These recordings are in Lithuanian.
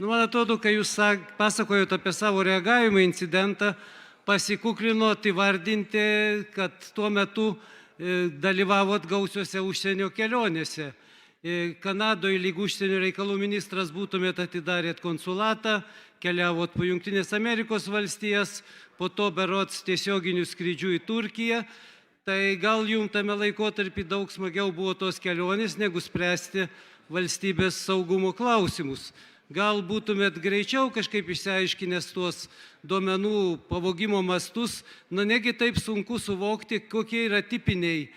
Man atrodo, kai jūs pasakojote apie savo reagavimą į incidentą, pasikuklinot įvardinti, kad tuo metu dalyvavot gausiuose užsienio kelionėse. Kanadoje lyg užsienio reikalų ministras būtumėt atidarėt konsulatą, keliavot po Jungtinės Amerikos valstijas, po to berods tiesioginių skrydžių į Turkiją. Tai gal jums tame laikotarpį daug smagiau buvo tos kelionės, negu spręsti valstybės saugumo klausimus. Gal būtumėt greičiau kažkaip išsiaiškinęs tuos duomenų pavogimo mastus, negi taip sunku suvokti, kokie yra tipiniai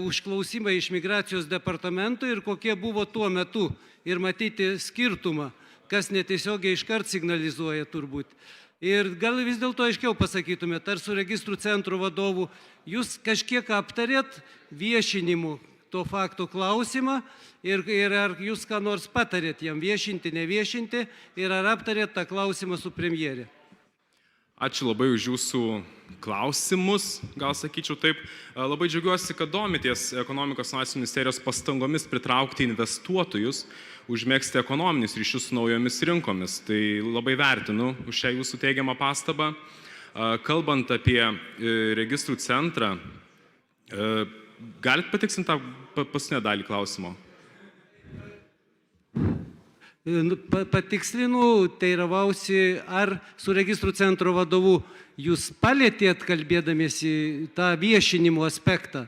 užklausimai iš migracijos departamento ir kokie buvo tuo metu ir matyti skirtumą, kas netiesiogiai iškart signalizuoja turbūt. Ir gal vis dėlto aiškiau pasakytumėt, ar su registrų centro vadovu jūs kažkiek aptarėt viešinimu to fakto klausimą ir ar jūs ką nors patarėt jam viešinti, neviešinti ir ar aptarėt tą klausimą su premjerė? Ačiū labai už jūsų klausimus, gal sakyčiau taip. Labai džiaugiuosi, kad domitės ekonomikos inovacijų ministerijos pastangomis pritraukti investuotojus, užmegzti ekonominius ryšius su naujomis rinkomis. Tai labai vertinu už šią jūsų teigiamą pastabą. Kalbant apie registrų centrą, galit patikslinti tą paskutinę dalį klausimo? Patikslinu, teiravausi, ar su registrų centro vadovu jūs palėtėt kalbėdamiesi tą viešinimo aspektą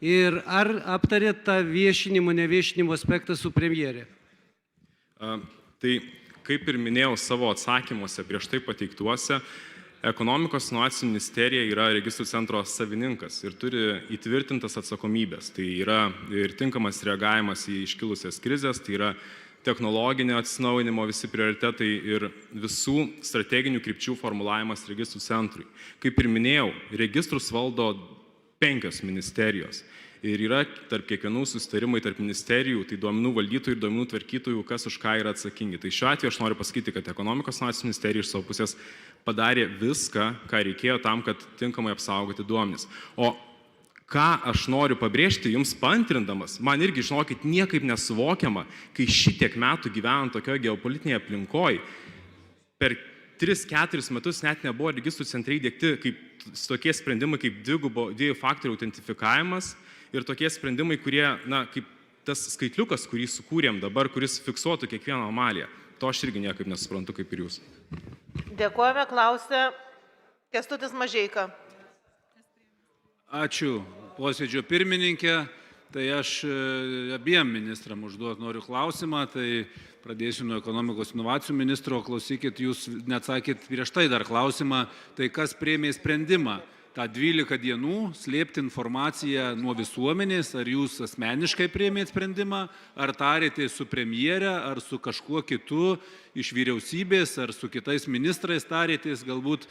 ir ar aptarėt tą viešinimo, neviešinimo aspektą su premjerė? Tai, kaip ir minėjau savo atsakymuose prieš tai pateiktuose, Ekonomikos inovacijų ministerija yra registrų centro savininkas ir turi įtvirtintas atsakomybės. Tai yra ir tinkamas reagavimas į iškilusias krizės, tai yra technologinio atsinaujinimo visi prioritetai ir visų strateginių krypčių formulavimas registrų centrui. Kaip ir minėjau, registrus valdo 5 ministerijos. Ir yra tarp kiekvienų susitarimai tarp ministerijų, tai duomenų valdytojų ir duomenų tvarkytojų, kas už ką yra atsakingi. Tai šiuo atveju aš noriu pasakyti, kad Ekonomikos inovacijų ministerija iš savo pusės padarė viską, ką reikėjo tam, kad tinkamai apsaugoti duomenis. O ką aš noriu pabrėžti, jums paantrindamas, man irgi, žinokit, niekaip nesuvokiama, kai šitiek metų gyvenant tokioje geopolitinėje aplinkoje, per 3-4 metus net nebuvo registrų centrai įdiegti kaip tokie sprendimai kaip dviejų faktorių autentifikavimas ir tokie sprendimai, kurie, kaip tas skaitliukas, kurį sukūrėm dabar, kuris fiksuotų kiekvieną anomaliją. To aš irgi niekaip nesuprantu kaip ir jūs. Dėkojame, klausia Kęstutis Mažeika. Ačiū, posėdžio pirmininkė. Tai aš abiem ministram užduot noriu klausimą. Tai pradėsiu nuo ekonomikos inovacijų ministro. Klausykit, jūs neatsakėt prieš tai dar klausimą. Tai kas priėmė sprendimą tą 12 dienų slėpti informaciją nuo visuomenės? Ar jūs asmeniškai priėmėt sprendimą, ar tarėte su premjere, ar su kažkuo kitu iš vyriausybės, ar su kitais ministrais tarėtės, galbūt,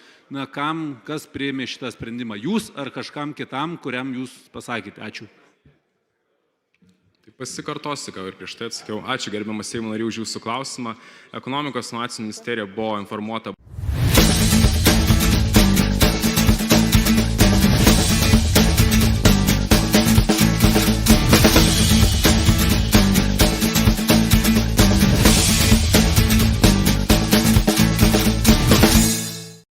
kas priėmė šitą sprendimą? Jūs ar kažkam kitam, kuriam jūs pasakėte? Ačiū. Tai pasikartosiu, ką ir prieš tai atsakiau. Ačiū gerbiamas Seimo nariai už jūsų klausimą. Ekonomikos inovacijų ministerija buvo informuota